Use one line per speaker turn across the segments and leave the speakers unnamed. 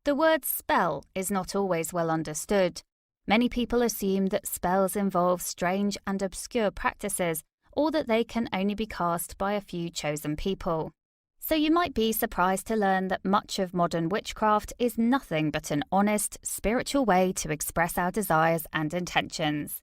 The word spell is not always well understood. Many people assume that spells involve strange and obscure practices, or that they can only be cast by a few chosen people. So you might be surprised to learn that much of modern witchcraft is nothing but an honest, spiritual way to express our desires and intentions.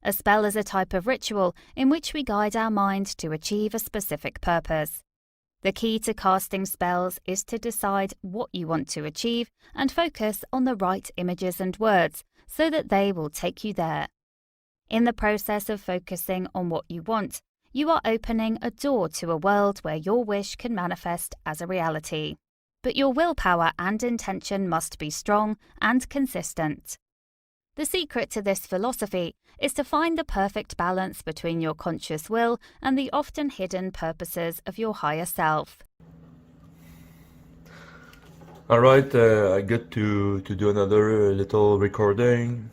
A spell is a type of ritual in which we guide our mind to achieve a specific purpose. The key to casting spells is to decide what you want to achieve and focus on the right images and words so that they will take you there. In the process of focusing on what you want, you are opening a door to a world where your wish can manifest as a reality. But your willpower and intention must be strong and consistent. The secret to this philosophy is to find the perfect balance between your conscious will and the often hidden purposes of your higher self.
Alright, I got to do another little recording.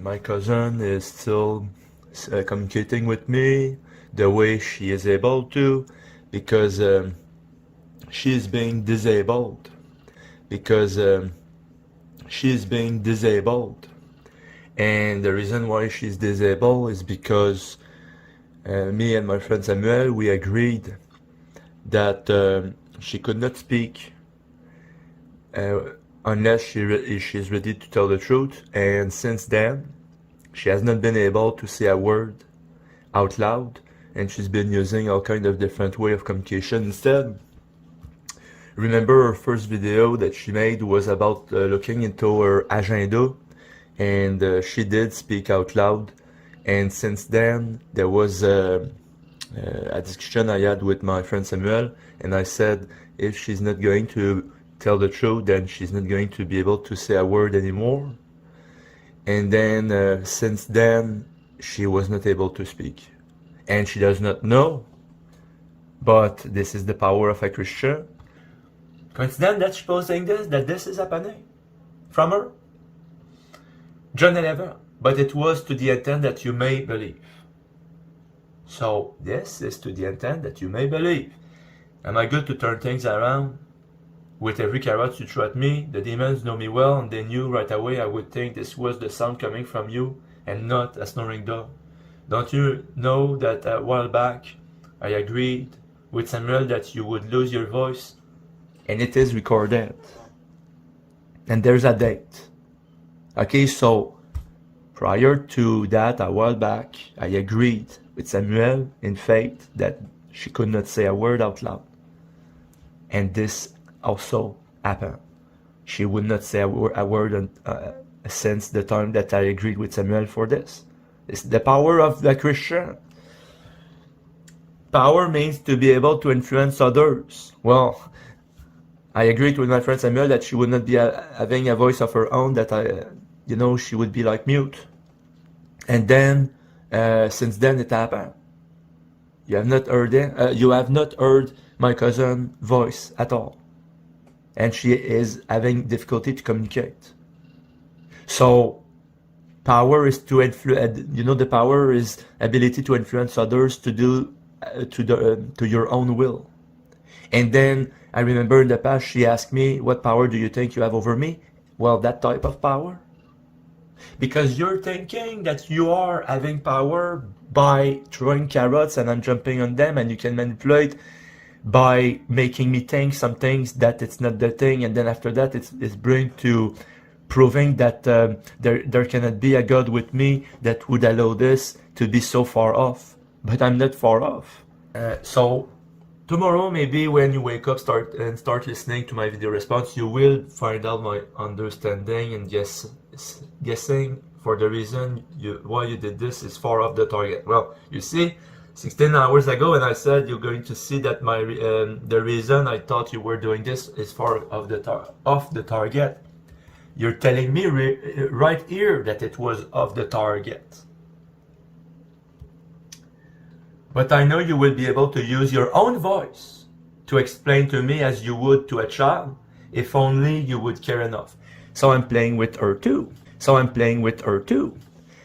My cousin is still communicating with me the way she is able to, because she is being disabled. And the reason why she's disabled is because me and my friend Samuel, we agreed that she could not speak unless she's ready to tell the truth. And since then, she has not been able to say a word out loud, and she's been using all kind of different way of communication instead. Remember, her first video that she made was about looking into her agenda, and she did speak out loud. And since then, there was a discussion I had with my friend Samuel, and I said if she's not going to tell the truth, then she's not going to be able to say a word anymore. And then since then, she was not able to speak, and she does not know. But this is the power of a Christian. Coincidence that she's posting that this is happening from her? John 11, but it was to the intent that you may believe. So this is to the intent that you may believe. Am I good to turn things around? With every carrot you threw at me, the demons know me well, and they knew right away I would think this was the sound coming from you and not a snoring dog. Don't you know that a while back I agreed with Samuel that you would lose your voice? And it is recorded. And there's a date. Okay, so prior to that, a while back, I agreed with Samuel in faith that she could not say a word out loud. And this also happened. She would not say a word since the time that I agreed with Samuel for this. It's the power of the Christian. Power means to be able to influence others. Well, I agreed with my friend Samuel that she would not be having a voice of her own, that she would be like mute. And then, since then it happened. You have not heard it. You have not heard my cousin's voice at all, and she is having difficulty to communicate. So, power is to influence. The power is ability to influence others to do to your own will. And then I remember in the past she asked me, "What power do you think you have over me?" Well, that type of power. Because you're thinking that you are having power by throwing carrots and I'm jumping on them, and you can manipulate by making me think some things that it's not the thing, and then after that it's bring to proving that there cannot be a God with me that would allow this to be so far off. But I'm not far off. So tomorrow, maybe when you wake up, start listening to my video response, you will find out my understanding and guessing for the reason why you did this is far off the target. Well, you see, 16 hours ago, and I said you're going to see that the reason I thought you were doing this is far off the target. You're telling me right here that it was off the target. But I know you will be able to use your own voice to explain to me as you would to a child, if only you would care enough. So I'm playing with her too.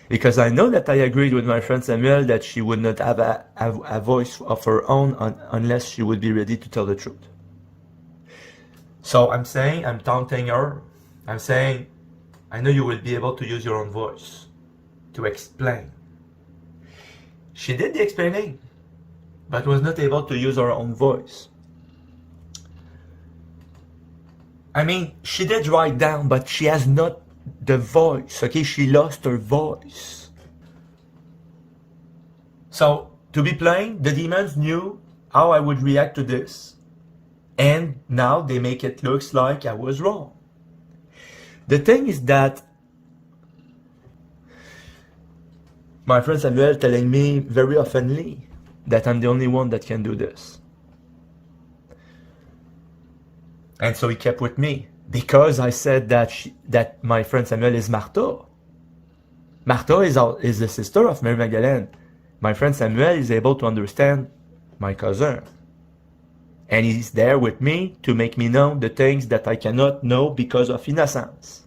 Because I know that I agreed with my friend Samuel that she would not have a voice of her own unless she would be ready to tell the truth. So I'm saying, I'm taunting her. I'm saying, I know you will be able to use your own voice to explain. She did the explaining, but was not able to use her own voice. I mean, she did write down, but she has not the voice, okay? She lost her voice. So, to be plain, the demons knew how I would react to this. And now they make it look like I was wrong. The thing is that my friend Samuel telling me very oftenly that I'm the only one that can do this. And so he kept with me because I said that my friend Samuel is Martha. Martha is the sister of Mary Magdalene. My friend Samuel is able to understand my cousin. And he's there with me to make me know the things that I cannot know because of innocence.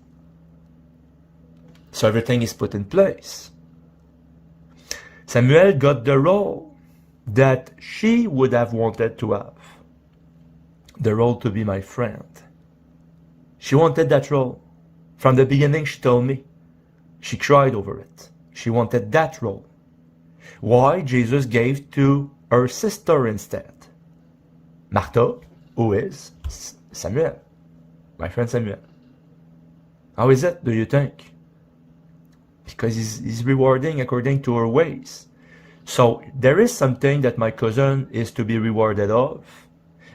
So everything is put in place. Samuel got the role that she would have wanted to have. The role to be my friend. She wanted that role. From the beginning, she told me. She cried over it. She wanted that role. Why Jesus gave to her sister instead? Martha, who is Samuel, my friend Samuel. How is it, do you think? Because he's rewarding according to her ways. So there is something that my cousin is to be rewarded of,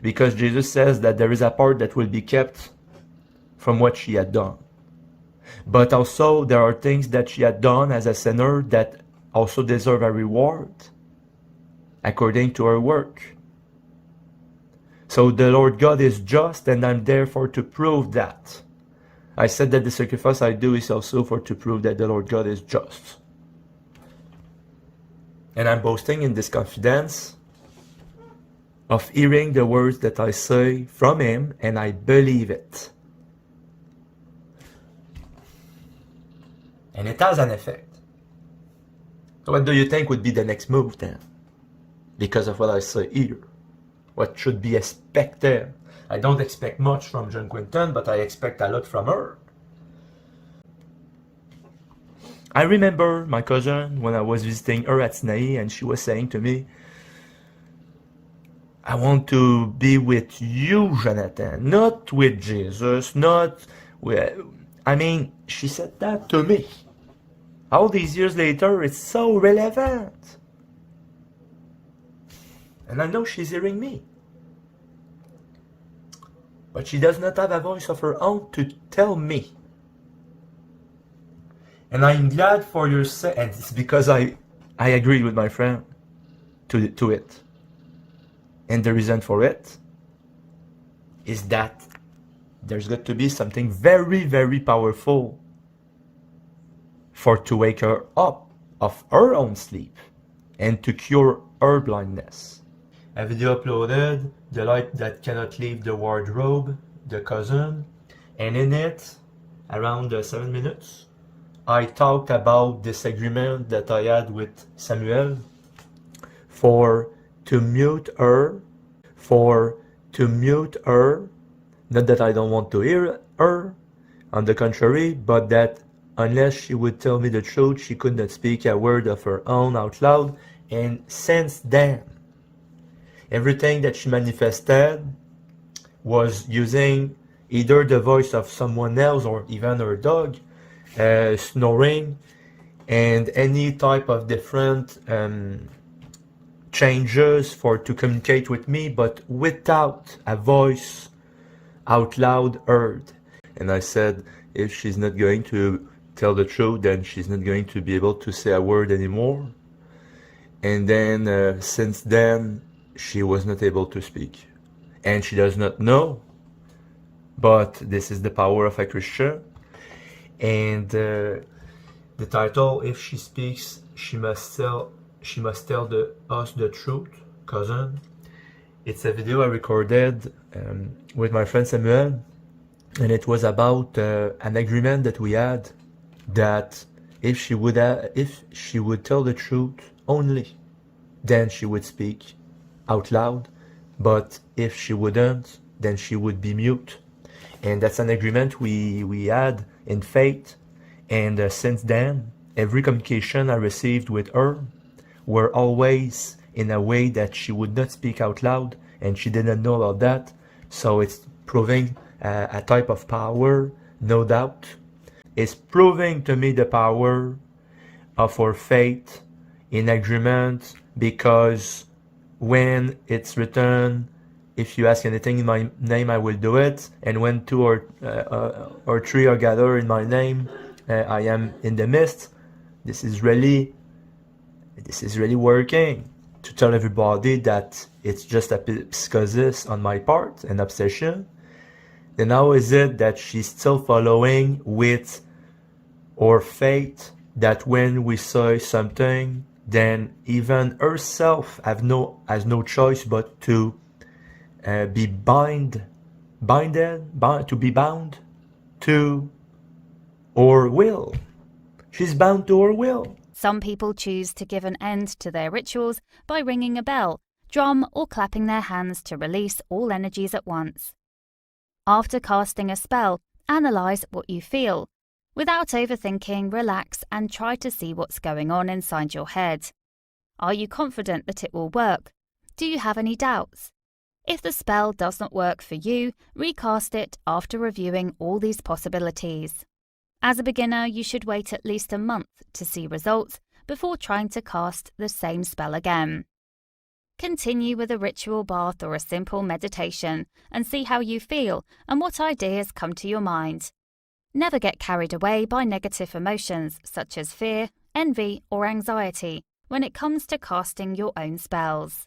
because Jesus says that there is a part that will be kept from what she had done. But also there are things that she had done as a sinner that also deserve a reward according to her work. So the Lord God is just, and I'm there for to prove that. I said that the sacrifice I do is also for to prove that the Lord God is just. And I'm boasting in this confidence of hearing the words that I say from Him, and I believe it. And it has an effect. So what do you think would be the next move then? Because of what I say here. What should be expected. I don't expect much from John Quinton, but I expect a lot from her. I remember my cousin when I was visiting her at Sinaï, and she was saying to me, I want to be with you, Jonathan, not with Jesus, not with... I mean, she said that to me. All these years later, it's so relevant. And I know she's hearing me. But she does not have a voice of her own to tell me. And I'm glad for your sake, and it's because I agreed with my friend to it. And the reason for it is that there's got to be something very, very powerful for to wake her up of her own sleep and to cure her blindness. A video uploaded, The Light That Cannot Leave the Wardrobe, the cousin, and in it, around 7 minutes, I talked about this agreement that I had with Samuel to mute her, not that I don't want to hear her, on the contrary, but that unless she would tell me the truth, she could not speak a word of her own out loud. And since then, everything that she manifested was using either the voice of someone else or even her dog, snoring, and any type of different changes to communicate with me, but without a voice out loud heard. And I said, if she's not going to tell the truth, then she's not going to be able to say a word anymore. And then since then, she was not able to speak. And she does not know. But this is the power of a Christian. And the title, if she speaks, she must tell us the truth, cousin. It's a video I recorded with my friend Samuel, and it was about an agreement that we had that if she would tell the truth only, then she would speak out loud, but if she wouldn't, then she would be mute. And that's an agreement we had in faith. And since then, every communication I received with her were always in a way that she would not speak out loud, and she didn't know about that. So it's proving a type of power, no doubt. It's proving to me the power of our faith in agreement, because when it's written, if you ask anything in my name, I will do it. And when two or three are gathered in my name, I am in the midst. This is really working to tell everybody that it's just a psychosis on my part, an obsession. Then how is it that she's still following with our faith, that when we say something, then even herself has no choice but to be bound to our will. She's bound to our will.
Some people choose to give an end to their rituals by ringing a bell, drum, or clapping their hands to release all energies at once. After casting a spell, analyze what you feel. Without overthinking, relax and try to see what's going on inside your head. Are you confident that it will work? Do you have any doubts? If the spell does not work for you, recast it after reviewing all these possibilities. As a beginner, you should wait at least a month to see results before trying to cast the same spell again. Continue with a ritual bath or a simple meditation and see how you feel and what ideas come to your mind. Never get carried away by negative emotions such as fear, envy, or anxiety when it comes to casting your own spells.